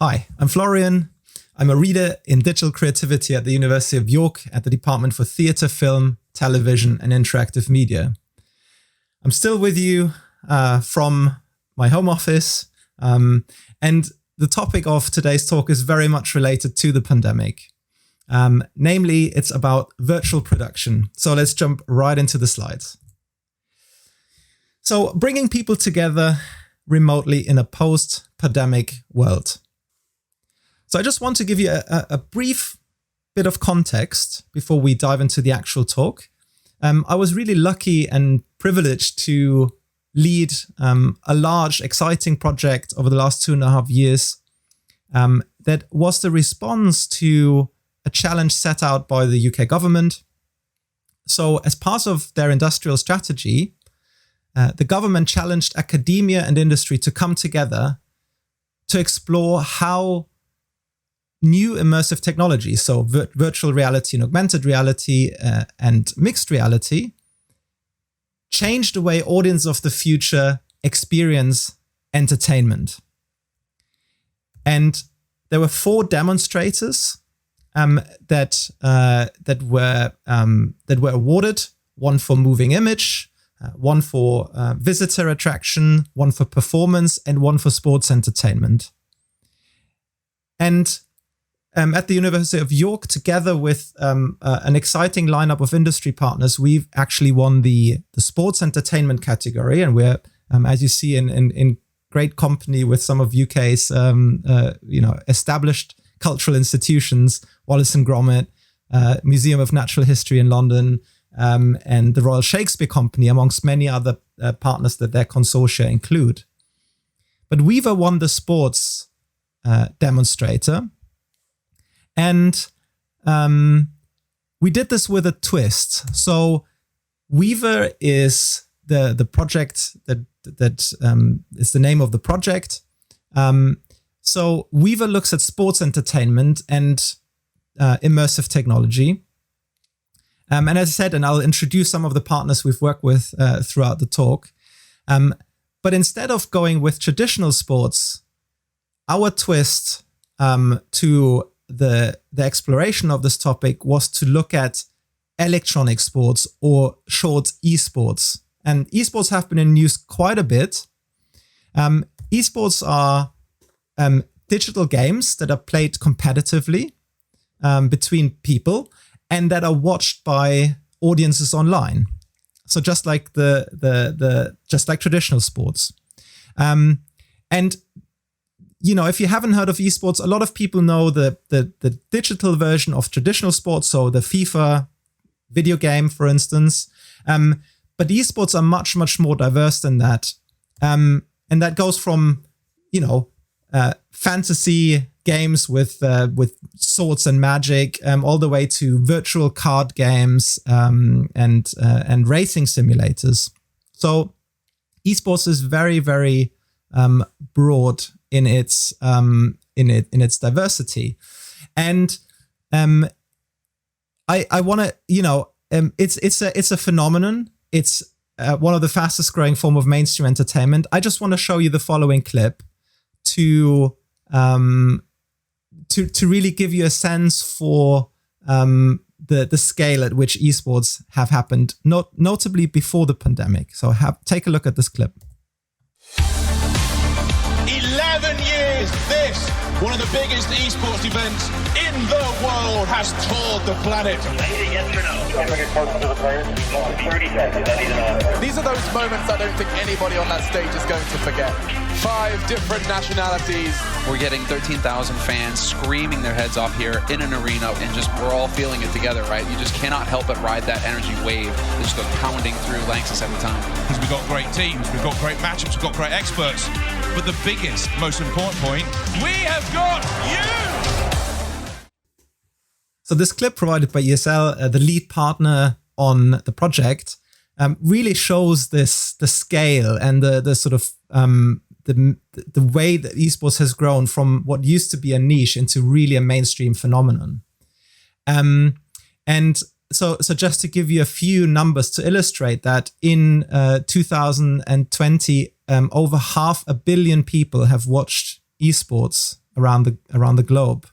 Hi, I'm Florian. I'm a reader in digital creativity at the University of York at the Department for Theatre, Film, Television and Interactive Media. I'm still with you from my home office, and the topic of today's talk is very much related to the pandemic. Namely, it's about virtual production. So let's jump right into the slides. So bringing people together remotely in a post-pandemic world. So I just want to give you a brief bit of context before we dive into the actual talk. I was really lucky and privileged to lead a large, exciting project over the last 2.5 years that was the response to a challenge set out by the UK government. So as part of their industrial strategy, the government challenged academia and industry to come together to explore how new immersive technologies, so virtual reality and augmented reality and mixed reality, change the way audiences of the future experience entertainment. And there were 4 demonstrators that were awarded: one for moving image, one for visitor attraction, one for performance, and one for sports entertainment. And at the University of York, together with an exciting lineup of industry partners, we've actually won the sports entertainment category, and we're, as you see, in great company with some of UK's established cultural institutions, Wallace and Gromit, Museum of Natural History in London, and the Royal Shakespeare Company, amongst many other partners that their consortia include. But Weavr won the sports demonstrator. And we did this with a twist. So Weavr is the project that is the name of the project. So Weavr looks at sports entertainment and immersive technology. And as I said, and I'll introduce some of the partners we've worked with throughout the talk. But instead of going with traditional sports, our twist to the exploration of this topic was to look at electronic sports, or short esports. And esports have been in news quite a bit. Esports are digital games that are played competitively between people and that are watched by audiences online. So just like just like traditional sports. And if you haven't heard of esports, a lot of people know the digital version of traditional sports, so the FIFA video game, for instance. But esports are much, much more diverse than that. And that goes from, fantasy games with swords and magic, all the way to virtual card games and racing simulators. So esports is very, very broad in its diversity, and I want to it's a phenomenon. It's one of the fastest growing form of mainstream entertainment. I just want to show you the following clip to really give you a sense for the scale at which esports have happened, notably before the pandemic. So take a look at this clip. 11 years, this, one of the biggest esports events in the world, has toured the planet. Yes or no? Try to get closer to the players. 30 seconds, I need to know. These are those moments I don't think anybody on that stage is going to forget. 5 different nationalities. We're getting 13,000 fans screaming their heads off here in an arena, and we're all feeling it together, right? You just cannot help but ride that energy wave that just goes pounding through Lanxess every time. Because we've got great teams, we've got great matchups, we've got great experts. But the biggest, most important point, we have got you! So this clip provided by ESL, the lead partner on the project, really shows the scale and the sort of the way that esports has grown from what used to be a niche into really a mainstream phenomenon. And so just to give you a few numbers to illustrate that, in 2020, over 500 million people have watched esports around the globe.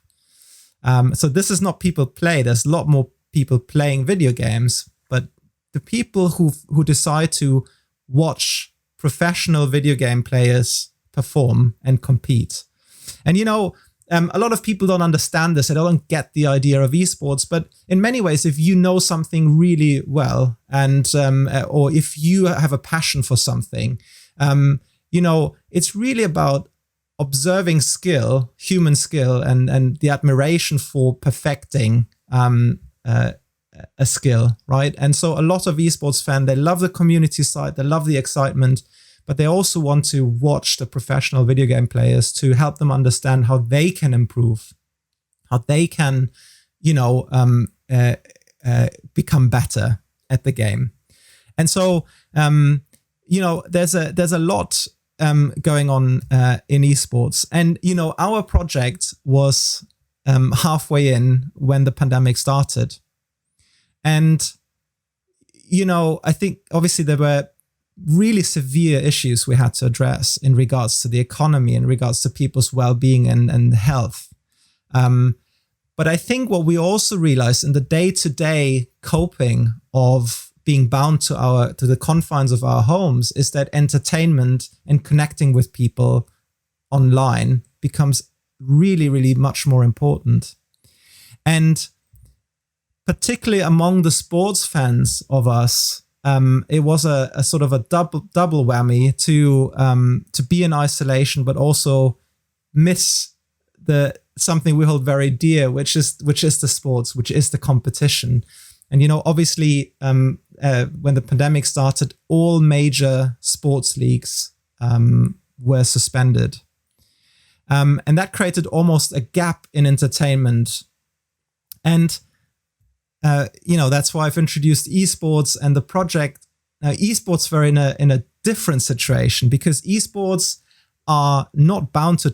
So this is not people play. There's a lot more people playing video games, but the people who decide to watch professional video game players perform and compete. And a lot of people don't understand this. They don't get the idea of esports. But in many ways, if you know something really well, and or if you have a passion for something, it's really about observing skill, human skill, and the admiration for perfecting a skill, right? And so a lot of esports fans, they love the community side, they love the excitement, but they also want to watch the professional video game players to help them understand how they can improve, how they can, become better at the game. And so, there's a lot going on in esports. And, our project was halfway in when the pandemic started. And, I think obviously there were really severe issues we had to address in regards to the economy, in regards to people's well-being and health. But I think what we also realized in the day-to-day coping of being bound to the confines of our homes is that entertainment and connecting with people online becomes really, really much more important. And particularly among the sports fans of us, it was a sort of a double whammy to be in isolation, but also miss something we hold very dear, which is the sports, which is the competition. And obviously, when the pandemic started, all major sports leagues were suspended, and that created almost a gap in entertainment. And that's why I've introduced esports and the project. Now, esports were in a different situation because esports are not bound to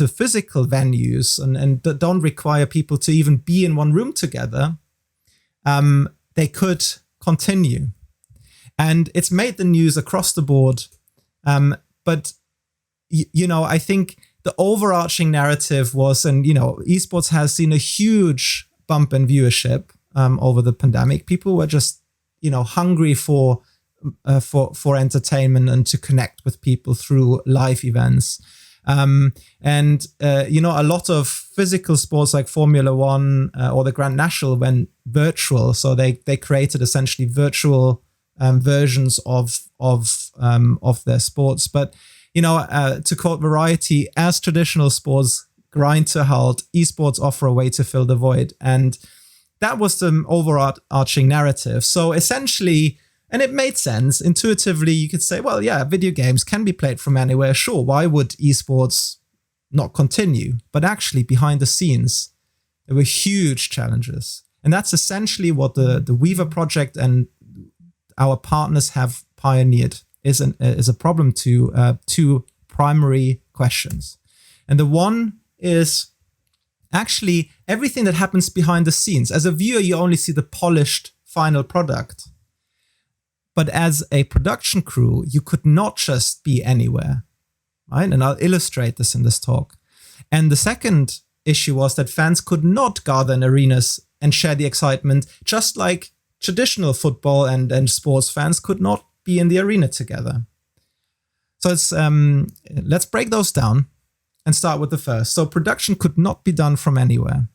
physical venues and don't require people to even be in one room together. They could continue, and it's made the news across the board. But I think the overarching narrative was, and esports has seen a huge bump in viewership over the pandemic. People were just hungry for entertainment and to connect with people through live events. A lot of physical sports like Formula One or the Grand National went virtual. So they created essentially virtual versions of their sports. But, to quote Variety, as traditional sports grind to a halt, esports offer a way to fill the void. And that was the overarching narrative. So essentially, and it made sense. Intuitively, you could say, well, yeah, video games can be played from anywhere. Sure, why would esports not continue? But actually, behind the scenes, there were huge challenges. And that's essentially what the Weavr project and our partners have pioneered, is a problem to two primary questions. And the one is actually everything that happens behind the scenes. As a viewer, you only see the polished final product. But as a production crew, you could not just be anywhere, right? And I'll illustrate this in this talk. And the second issue was that fans could not gather in arenas and share the excitement, just like traditional football and sports fans could not be in the arena together. So let's break those down and start with the first. So production could not be done from anywhere.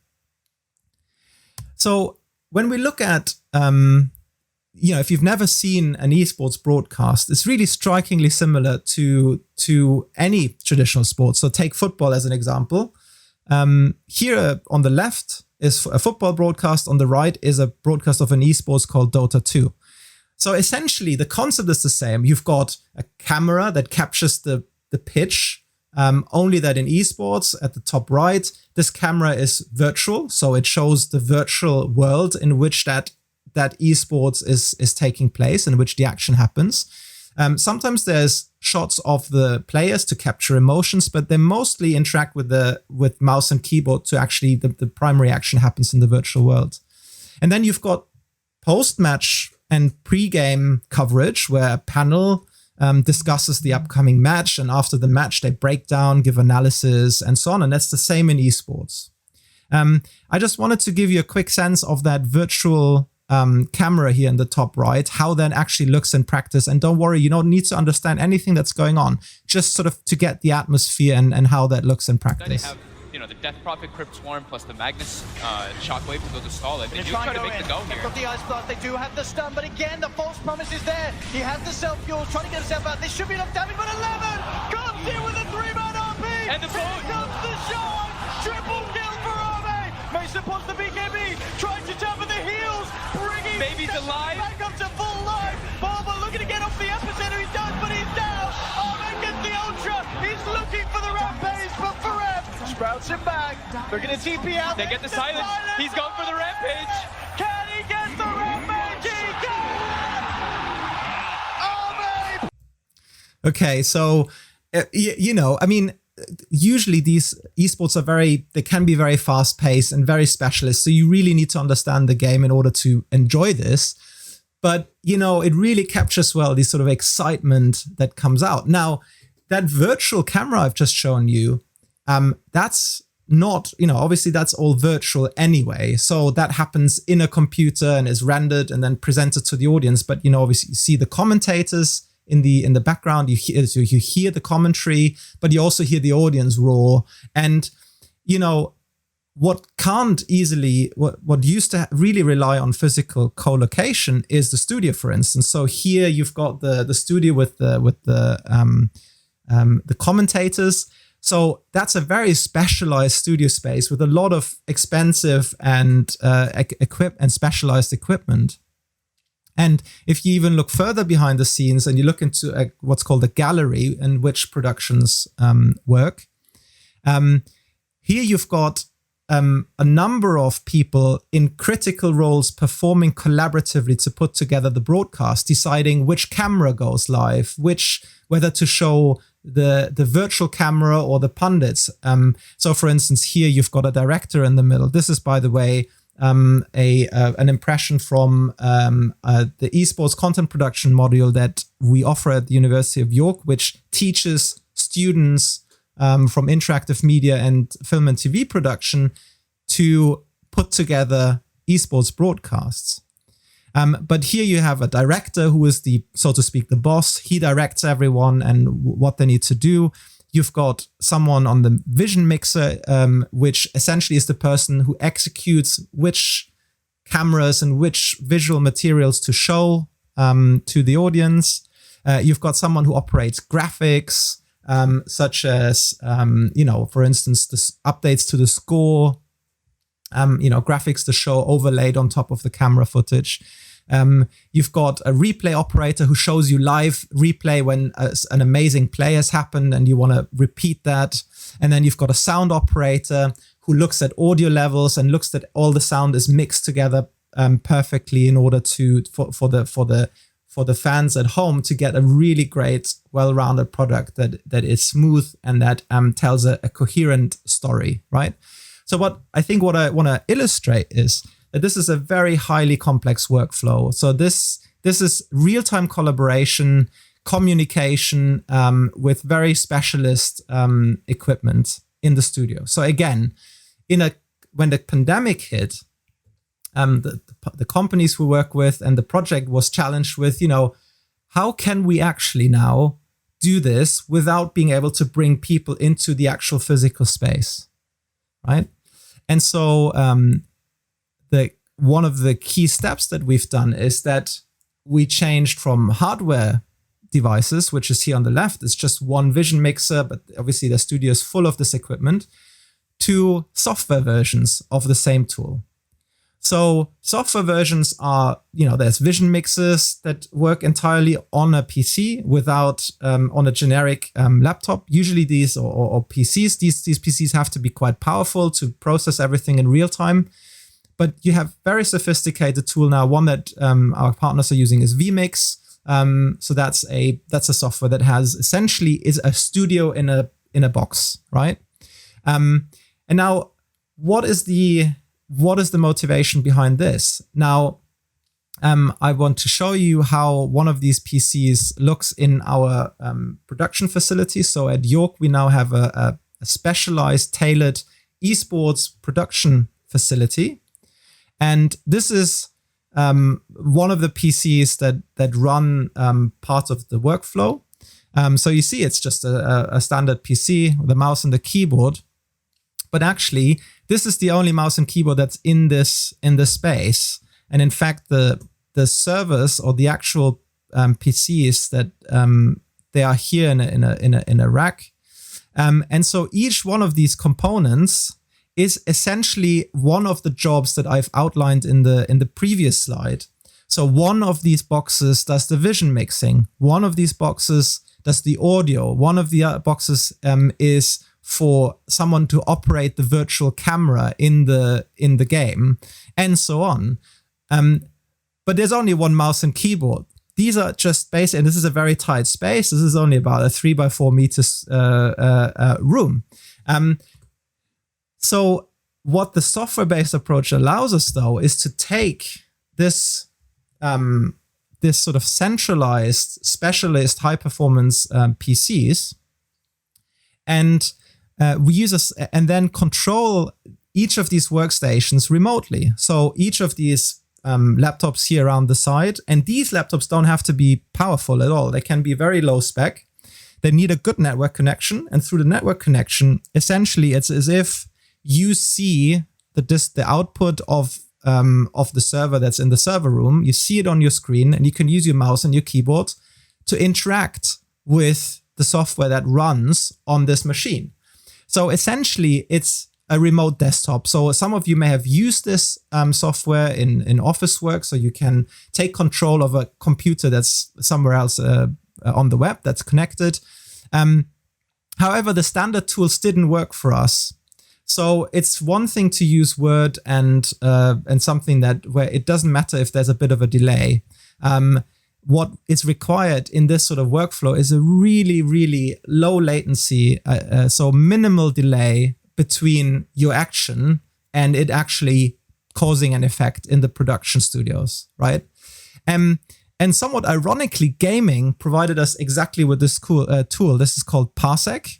So when we look at if you've never seen an esports broadcast, it's really strikingly similar to any traditional sport. So take football as an example. Here on the left is a football broadcast. On the right is a broadcast of an esports called Dota 2. So essentially, the concept is the same. You've got a camera that captures the pitch, only that in esports at the top right, this camera is virtual. So it shows the virtual world in which that esports is taking place, in which the action happens. Sometimes there's shots of the players to capture emotions, but they mostly interact with mouse and keyboard to actually the primary action happens in the virtual world. And then you've got post-match and pre-game coverage where a panel discusses the upcoming match, and after the match they break down, give analysis, and so on. And that's the same in esports. I just wanted to give you a quick sense of that virtual camera here in the top right, how that actually looks in practice. And don't worry, you don't need to understand anything that's going on, just sort of to get the atmosphere and how that looks in practice. They have, the Death Prophet Crypt Swarm plus the Magnus Shockwave to go to stall it. They do try to make the go here. They've got the Ice Blast, they do have the stun, but again, the false promise is there. He has the self-fuel, trying to get himself out. This should be enough damage, but 11 comes here with a 3-man RP. And the Here comes the shot. Triple kill for Arme. Mason puts the BKB, trying to jump at the heels, bringing Baby's alive. back up to full life. Barber looking to get off the epicenter, he does, but he's down. Arme gets the ultra. He's looking for the rampage, but Forever sprouts him back. They're going to TP out. They get the silence. He's going for the rampage. Can he get the rampage? He can! Arme! Okay, so, I mean, usually these esports they can be very fast paced and very specialist. So you really need to understand the game in order to enjoy this. But, it really captures well the sort of excitement that comes out. Now, that virtual camera I've just shown you, that's not, obviously that's all virtual anyway. So that happens in a computer and is rendered and then presented to the audience. But, obviously you see the commentators in the background, you hear the commentary, but you also hear the audience roar. And, what used to really rely on physical co-location is the studio, for instance. So here you've got the studio with the commentators. So that's a very specialized studio space with a lot of expensive and specialized equipment. And if you even look further behind the scenes and you look into what's called a gallery in which productions work, here you've got a number of people in critical roles performing collaboratively to put together the broadcast, deciding which camera goes live, whether to show the virtual camera or the pundits. So for instance, here you've got a director in the middle. This is, by the way, an impression from the esports content production module that we offer at the University of York, which teaches students from interactive media and film and TV production to put together esports broadcasts. But here you have a director who is so to speak, the boss. He directs everyone and what they need to do. You've got someone on the vision mixer, which essentially is the person who executes which cameras and which visual materials to show to the audience. You've got someone who operates graphics, such as, for instance, the updates to the score, graphics to show overlaid on top of the camera footage. You've got a replay operator who shows you live replay when an amazing play has happened and you want to repeat that. And then you've got a sound operator who looks at audio levels and looks that all the sound is mixed together perfectly in order for the fans at home to get a really great, well-rounded product that is smooth and that tells a coherent story, right? So what I want to illustrate is that this is a very highly complex workflow. So this is real-time collaboration, communication with very specialist equipment in the studio. So again, when the pandemic hit, the companies we work with and the project was challenged with, how can we actually now do this without being able to bring people into the actual physical space, right? And so one of the key steps that we've done is that we changed from hardware devices, which is here on the left, it's just one vision mixer, but obviously the studio is full of this equipment, to software versions of the same tool. So software versions are, there's vision mixers that work entirely on a PC without on a generic laptop. Usually these or PCs, these PCs have to be quite powerful to process everything in real time. But you have very sophisticated tool now. One that our partners are using is vMix. So that's a software that is a studio in a box, right? And now, what is the motivation behind this? Now, I want to show you how one of these PCs looks in our production facility. So at York, we now have a specialized, tailored esports production facility. And this is one of the PCs that run part of the workflow. So you see it's just a standard PC with a mouse and a keyboard. But actually, this is the only mouse and keyboard that's in this space. And in fact, the servers or the actual PCs that they are here in a rack. And so each one of these components is essentially one of the jobs that I've outlined in the previous slide. So one of these boxes does the vision mixing. One of these boxes does the audio. One of the boxes is for someone to operate the virtual camera in the game, and so on. But there's only one mouse and keyboard. These are just basic, and this is a very tight space. This is only about a 3 by 4 meters room. So what the software-based approach allows us, though, is to take this sort of centralized, specialist, high-performance PCs, and we use and then control each of these workstations remotely. So each of these laptops here around the side, and these laptops don't have to be powerful at all. They can be very low spec. They need a good network connection, and through the network connection, essentially, it's as if you see the output of the server that's in the server room. You see it on your screen, and you can use your mouse and your keyboard to interact with the software that runs on this machine. So essentially, it's a remote desktop. So some of you may have used this software in office work, so you can take control of a computer that's somewhere else on the web that's connected. However, the standard tools didn't work for us. So it's one thing to use Word and something where it doesn't matter if there's a bit of a delay. What is required in this sort of workflow is a really, really low latency, so minimal delay between your action and it actually causing an effect in the production studios, right? And somewhat ironically, gaming provided us exactly with this cool tool. This is called Parsec.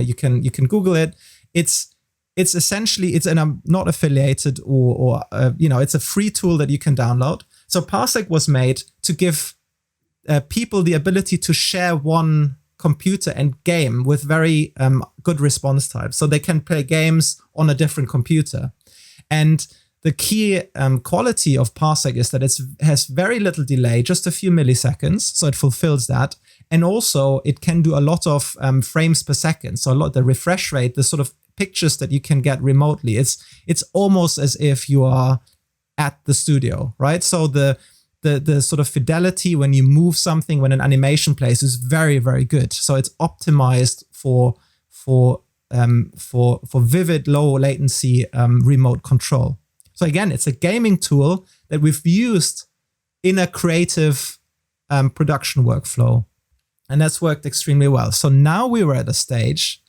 You can Google it. It's essentially, and I'm not affiliated or it's a free tool that you can download. So Parsec was made to give people the ability to share one computer and game with very good response times. So they can play games on a different computer. And the key quality of Parsec is that it has very little delay, just a few milliseconds. So it fulfills that. And also it can do a lot of frames per second. So the refresh rate, the sort of pictures that you can get remotely, it's almost as if you are at the studio, right? So the sort of fidelity when you move something, when an animation plays, is very, very good. So it's optimized for vivid, low latency remote control. So again, it's a gaming tool that we've used in a creative production workflow, and that's worked extremely well. So now we were at a stage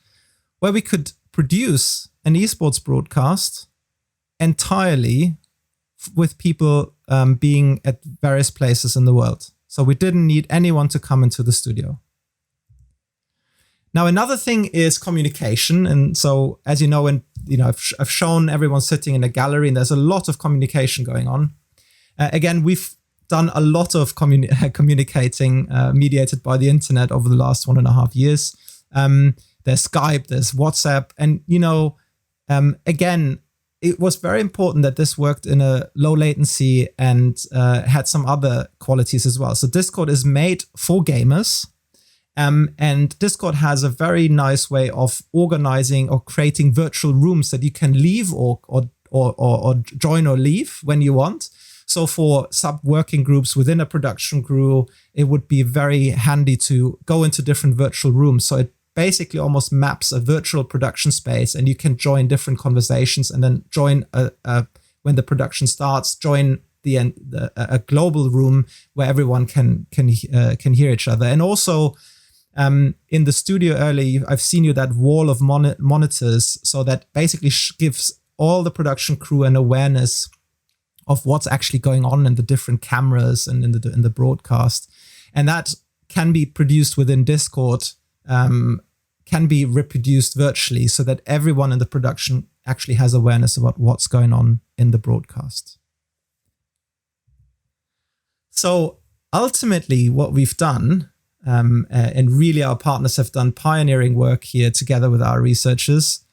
where we could produce an esports broadcast entirely with people being at various places in the world. So we didn't need anyone to come into the studio. Now, another thing is communication. And so, as you know, I've shown everyone sitting in a gallery, and there's a lot of communication going on. Again, we've done a lot of communicating mediated by the internet over the last 1.5 years. There's Skype, there's WhatsApp, and again, it was very important that this worked in a low latency and had some other qualities as well. So Discord is made for gamers, and Discord has a very nice way of organizing or creating virtual rooms that you can leave or join or leave when you want. So for sub-working groups within a production crew, it would be very handy to go into different virtual rooms. So it basically almost maps a virtual production space, and you can join different conversations and then join when the production starts, join a global room where everyone can hear each other. And also in the studio early, I've seen that wall of monitors, so that basically gives all the production crew an awareness of what's actually going on in the different cameras and in the broadcast. And that can be produced within Discord, can be reproduced virtually so that everyone in the production actually has awareness about what's going on in the broadcast. So ultimately what we've done, and really our partners have done pioneering work here together with our researchers,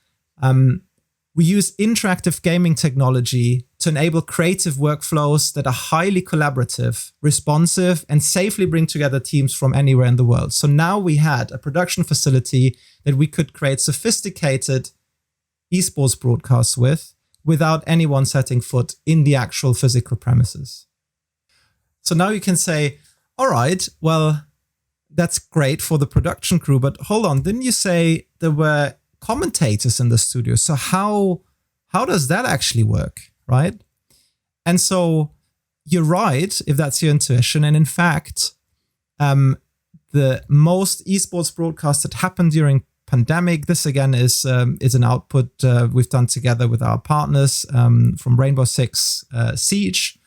we use interactive gaming technology to enable creative workflows that are highly collaborative, responsive, and safely bring together teams from anywhere in the world. So now we had a production facility that we could create sophisticated esports broadcasts without anyone setting foot in the actual physical premises. So now you can say, all right, well, that's great for the production crew, but hold on, didn't you say there were commentators in the studio? So how does that actually work, right? And so you're right, if that's your intuition. And in fact, the most esports broadcasts that happened during pandemic, this again is an output we've done together with our partners from Rainbow Six Siege.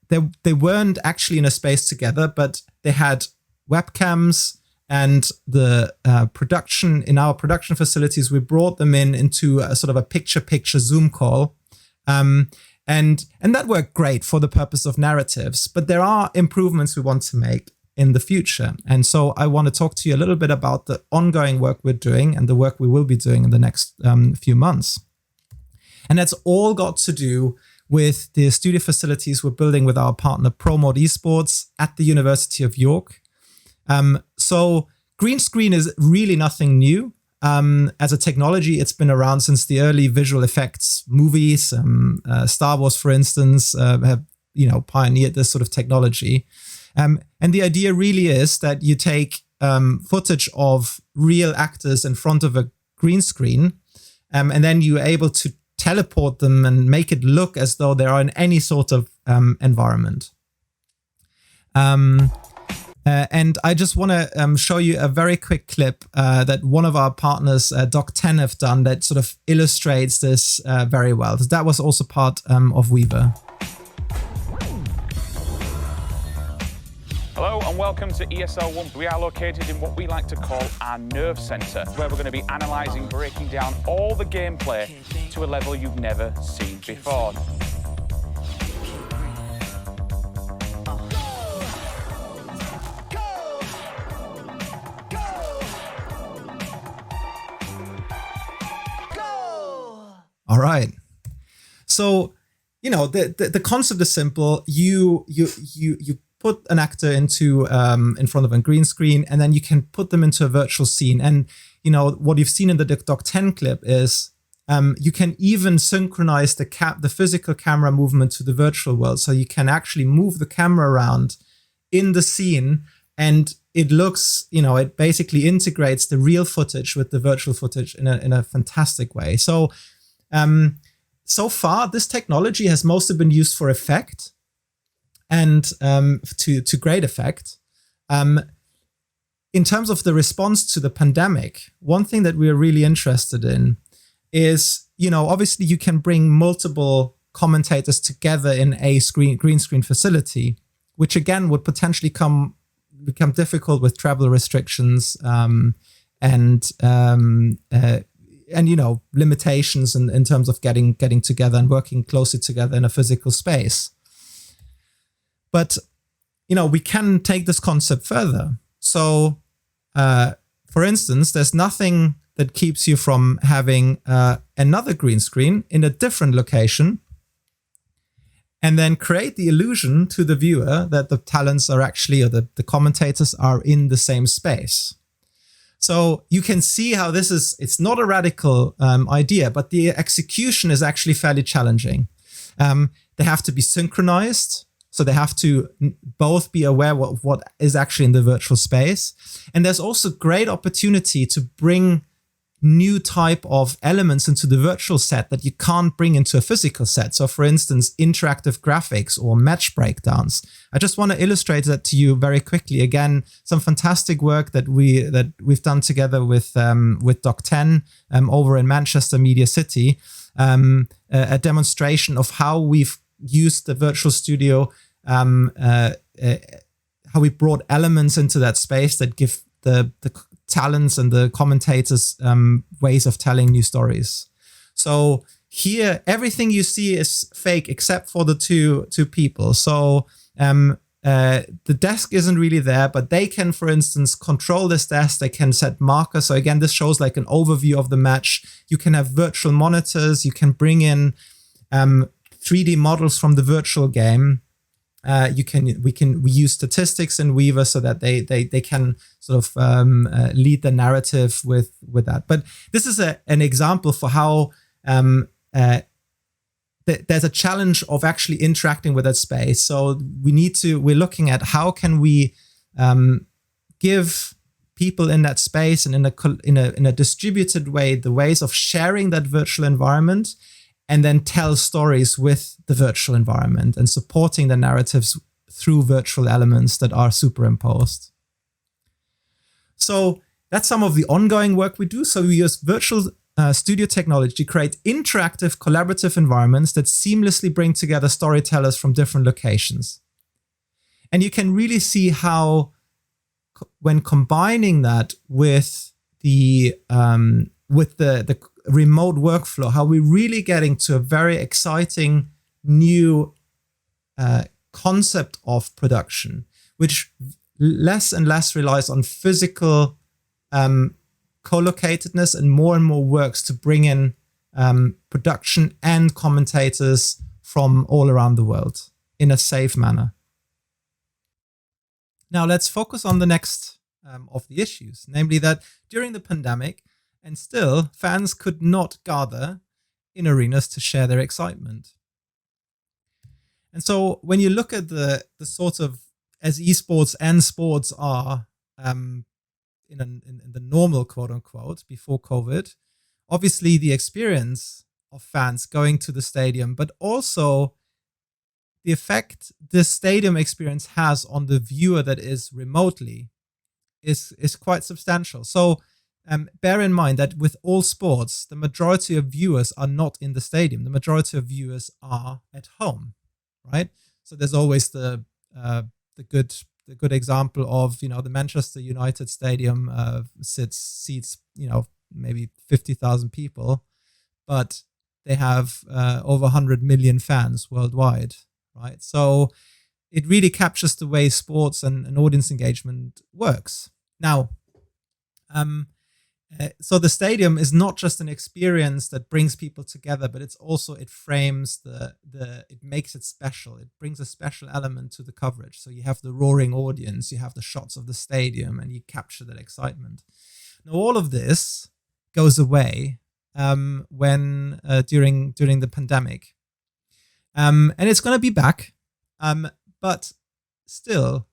They weren't actually in a space together, but they had webcams, and the production in our production facilities, we brought them into a sort of a picture-picture Zoom call. And that worked great for the purpose of narratives, but there are improvements we want to make in the future. And so I want to talk to you a little bit about the ongoing work we're doing and the work we will be doing in the next few months. And that's all got to do with the studio facilities we're building with our partner ProMode Esports at the University of York. So green screen is really nothing new. As a technology, it's been around since the early visual effects movies. Star Wars, for instance, have pioneered this sort of technology. And the idea really is that you take footage of real actors in front of a green screen, and then you're able to teleport them and make it look as though they are in any sort of environment. And I just want to show you a very quick clip that one of our partners, Doc10, have done that sort of illustrates this very well. That was also part of Weavr. Hello and welcome to ESL 1. We are located in what we like to call our nerve centre, where we're going to be analysing, breaking down all the gameplay to a level you've never seen before. All right. So, the concept is simple. You put an actor into in front of a green screen, and then you can put them into a virtual scene. And what you've seen in the Doc10 clip is you can even synchronize the physical camera movement to the virtual world. So you can actually move the camera around in the scene, and it looks, it basically integrates the real footage with the virtual footage in a fantastic way. So so far, this technology has mostly been used for effect and to great effect. In terms of the response to the pandemic, one thing that we're really interested in is, obviously you can bring multiple commentators together in a green screen facility, which again would potentially become difficult with travel restrictions and limitations in terms of getting together and working closely together in a physical space. But, we can take this concept further. So, for instance, there's nothing that keeps you from having another green screen in a different location, and then create the illusion to the viewer that the talents are actually, or the commentators are in the same space. So you can see how it's not a radical idea, but the execution is actually fairly challenging. They have to be synchronized. So they have to both be aware of what is actually in the virtual space. And there's also great opportunity to bring new type of elements into the virtual set that you can't bring into a physical set. So for instance, interactive graphics or match breakdowns. I just want to illustrate that to you very quickly. Again, some fantastic work that we've done together with Doc10 over in Manchester Media City. A demonstration of how we've used the virtual studio, how we brought elements into that space that give the talents and the commentators ways of telling new stories. So here, everything you see is fake except for the two people. So the desk isn't really there, but they can, for instance, control this desk. They can set markers. So again, this shows like an overview of the match. You can have virtual monitors. You can bring in 3D models from the virtual game. We use statistics in Weavr so that they can sort of lead the narrative with that. But this is an example for how there's a challenge of actually interacting with that space. So we're looking at how can we give people in that space and in a distributed way the ways of sharing that virtual environment, and then tell stories with the virtual environment and supporting the narratives through virtual elements that are superimposed. So that's some of the ongoing work we do. So we use virtual studio technology to create interactive, collaborative environments that seamlessly bring together storytellers from different locations. And you can really see how, when combining that with the remote workflow, how we're really getting to a very exciting new concept of production, which less and less relies on physical co-locatedness and more works to bring in production and commentators from all around the world in a safe manner. Now let's focus on the next of the issues, namely that during the pandemic, and still, fans could not gather in arenas to share their excitement. And so when you look at the sort of, as esports and sports are in the normal, quote unquote, before COVID, obviously the experience of fans going to the stadium, but also the effect this stadium experience has on the viewer that is remotely is quite substantial. So bear in mind that with all sports, the majority of viewers are not in the stadium. The majority of viewers are at home, right? So there's always the good example of, the Manchester United Stadium seats, maybe 50,000 people, but they have over 100 million fans worldwide, right? So it really captures the way sports and audience engagement works. Now, so the stadium is not just an experience that brings people together, but it frames it makes it special. It brings a special element to the coverage. So you have the roaring audience, you have the shots of the stadium, and you capture that excitement. Now all of this goes away when during the pandemic, and it's going to be back, but still.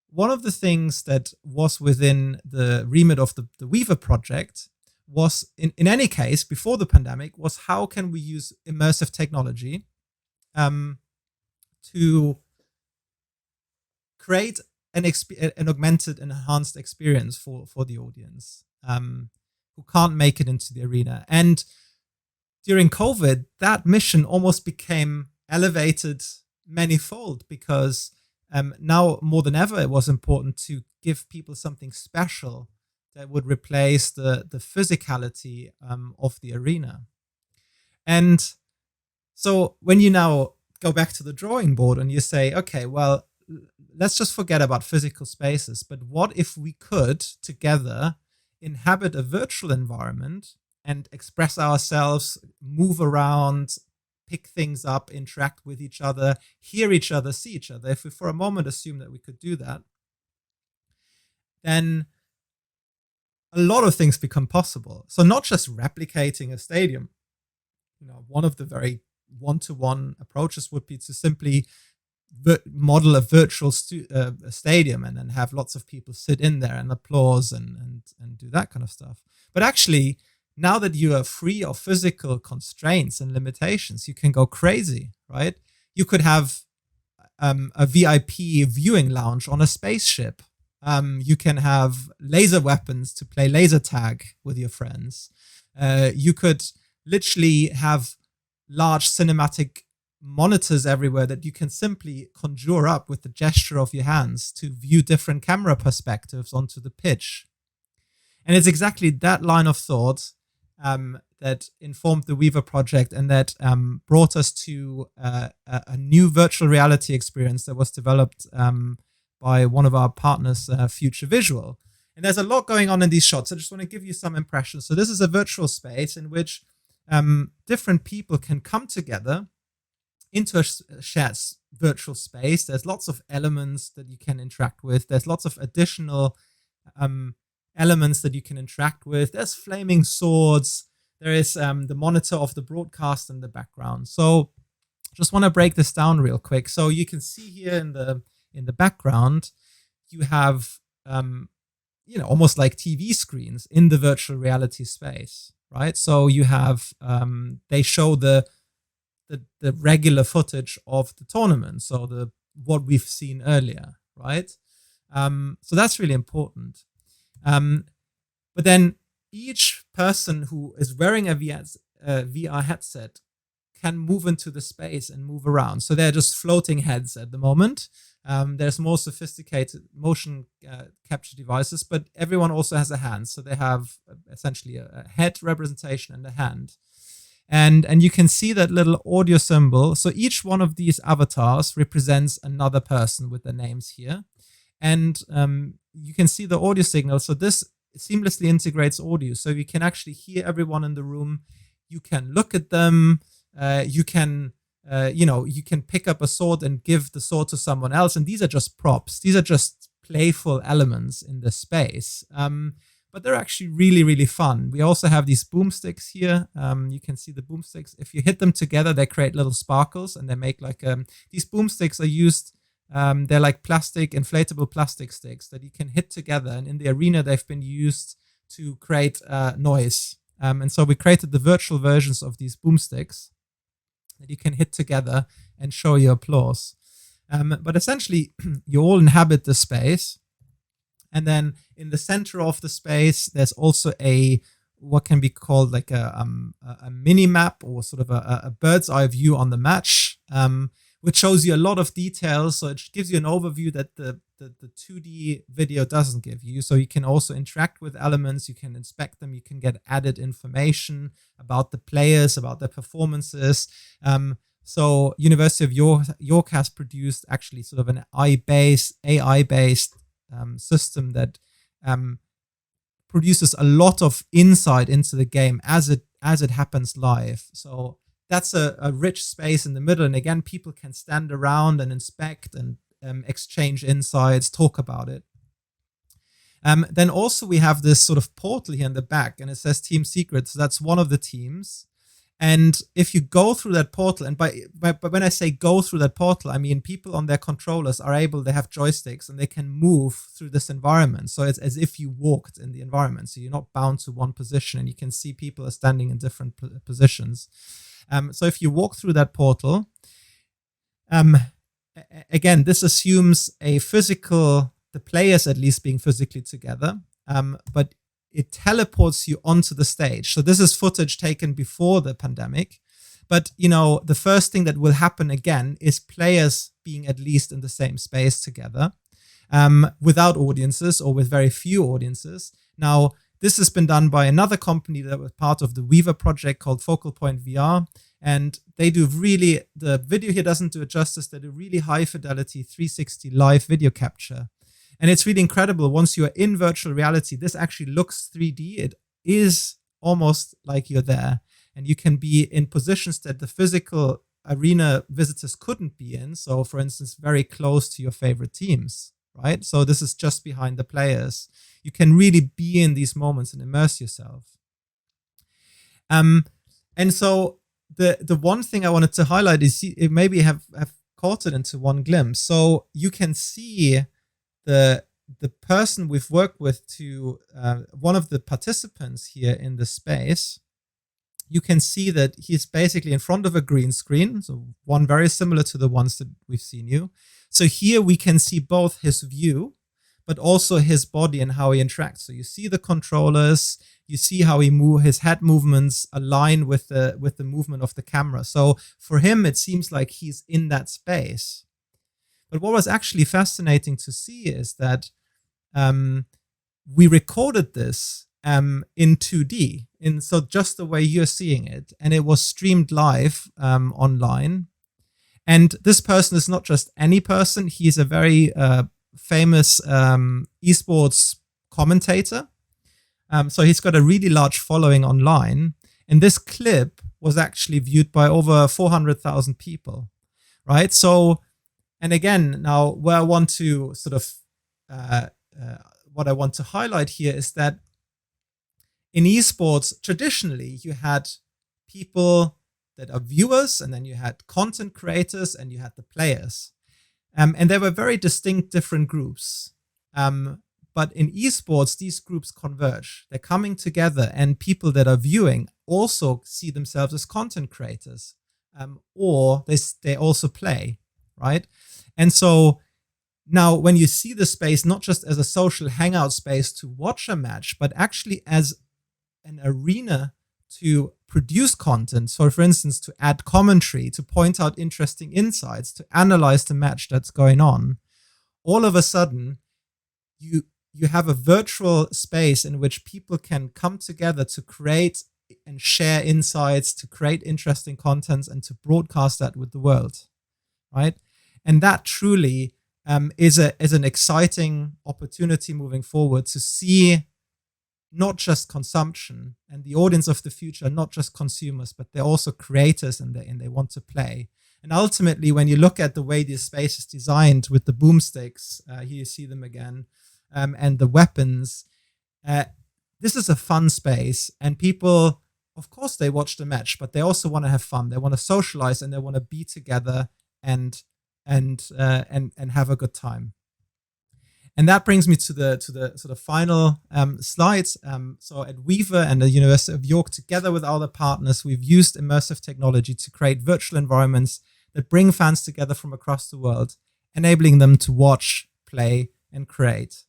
One of the things that was within the remit of the Weavr project was, in any case, before the pandemic, was how can we use immersive technology to create an augmented and enhanced experience for the audience who can't make it into the arena. And during COVID, that mission almost became elevated manifold, because now more than ever, it was important to give people something special that would replace the physicality of the arena. And so when you now go back to the drawing board and you say, okay, well, let's just forget about physical spaces, but what if we could together inhabit a virtual environment and express ourselves, move around, pick things up, interact with each other, hear each other, see each other. If we for a moment assume that we could do that, then a lot of things become possible. So not just replicating a stadium. One of the very one-to-one approaches would be to simply model a virtual stadium and then have lots of people sit in there and applause and do that kind of stuff. But actually, now that you are free of physical constraints and limitations, you can go crazy, right? You could have a VIP viewing lounge on a spaceship. You can have laser weapons to play laser tag with your friends. You could literally have large cinematic monitors everywhere that you can simply conjure up with the gesture of your hands to view different camera perspectives onto the pitch. And it's exactly that line of thought that informed the Weavr project and that brought us to a new virtual reality experience that was developed by one of our partners, Future Visual. And there's a lot going on in these shots. I just want to give you some impressions. So this is a virtual space in which different people can come together into a shared virtual space. There's lots of elements that you can interact with. There's lots of additional elements that you can interact with. There's flaming swords. There is the monitor of the broadcast in the background. So just want to break this down real quick. So you can see here in the background, you have almost like TV screens in the virtual reality space, right? So you have they show the regular footage of the tournament, so what we've seen earlier, right? So that's really important. But then each person who is wearing a VR headset can move into the space and move around. So they're just floating heads at the moment. There's more sophisticated motion capture devices, but everyone also has a hand. So they have essentially a head representation and a hand. And you can see that little audio symbol. So each one of these avatars represents another person with their names here. And you can see the audio signal. So this seamlessly integrates audio. So you can actually hear everyone in the room. You can look at them. You can pick up a sword and give the sword to someone else. And these are just props. These are just playful elements in the space. But they're actually really, really fun. We also have these boomsticks here. You can see the boomsticks. If you hit them together, they create little sparkles and they make like, these boomsticks are used, they're like inflatable plastic sticks that you can hit together. And in the arena, they've been used to create noise. And so we created the virtual versions of these boomsticks that you can hit together and show your applause. But essentially, you all inhabit the space. And then in the center of the space, there's also what can be called like a mini map or sort of a bird's eye view on the match, which shows you a lot of details. So it gives you an overview that the 2D video doesn't give you. So you can also interact with elements, you can inspect them, you can get added information about the players, about their performances. So University of York has produced actually sort of an AI-based system that produces a lot of insight into the game as it happens live. So that's a rich space in the middle. And again, people can stand around and inspect and exchange insights, talk about it. Then also we have this sort of portal here in the back, and it says Team Secret. So that's one of the teams. And if you go through that portal, and by when I say go through that portal, I mean people on their controllers they have joysticks and they can move through this environment. So it's as if you walked in the environment. So you're not bound to one position, and you can see people are standing in different positions. So if you walk through that portal, again, this assumes the players at least being physically together, but it teleports you onto the stage. So this is footage taken before the pandemic. But, the first thing that will happen again is players being at least in the same space together, without audiences or with very few audiences. Now, this has been done by another company that was part of the Weavr project called Focal Point VR. And they do the video here doesn't do it justice. They do really high fidelity 360 live video capture. And it's really incredible. Once you are in virtual reality, this actually looks 3D. It is almost like you're there. And you can be in positions that the physical arena visitors couldn't be in. So, for instance, very close to your favorite teams, right? So this is just behind the players. You can really be in these moments and immerse yourself. And so the one thing I wanted to highlight is maybe have caught it into one glimpse. So you can see the person we've worked with to one of the participants here in the space. You can see that he's basically in front of a green screen, so one very similar to the ones that we've seen you. So here we can see both his view, but also his body and how he interacts. So you see the controllers, you see how his head movements align with the movement of the camera. So for him, it seems like he's in that space. But what was actually fascinating to see is that we recorded this in 2D, so just the way you're seeing it, and it was streamed live online. And this person is not just any person; he's a very famous esports commentator. So he's got a really large following online, and this clip was actually viewed by over 400,000 people, right? So, and again, now where I want to sort of what I want to highlight here is that in esports, traditionally, you had people that are viewers, and then you had content creators, and you had the players. And they were very distinct, different groups. But in esports, these groups converge. They're coming together, and people that are viewing also see themselves as content creators, or they also play, right? And so now when you see the space, not just as a social hangout space to watch a match, but actually as an arena to produce content. So for instance, to add commentary, to point out interesting insights, to analyze the match that's going on, all of a sudden, you have a virtual space in which people can come together to create and share insights, to create interesting contents, and to broadcast that with the world, right? And that truly is an exciting opportunity moving forward to see not just consumption, and the audience of the future, not just consumers, but they're also creators, and they want to play. And ultimately, when you look at the way this space is designed with the boomsticks, here you see them again, and the weapons, this is a fun space, and people, of course, they watch the match, but they also want to have fun. They want to socialize, and they want to be together and have a good time. And that brings me to the sort of final slides. So at Weavr and the University of York, together with other partners, we've used immersive technology to create virtual environments that bring fans together from across the world, enabling them to watch, play, and create.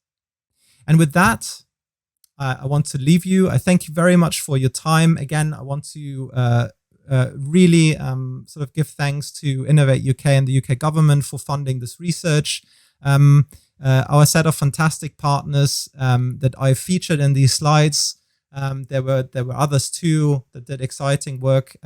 And with that, I want to leave you. I thank you very much for your time. Again, I want to really sort of give thanks to Innovate UK and the UK government for funding this research. Our set of fantastic partners that I featured in these slides. There were others too that did exciting work.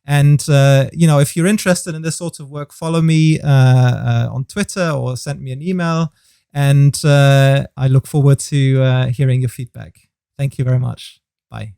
If you're interested in this sort of work, follow me on Twitter or send me an email. And I look forward to hearing your feedback. Thank you very much. Bye.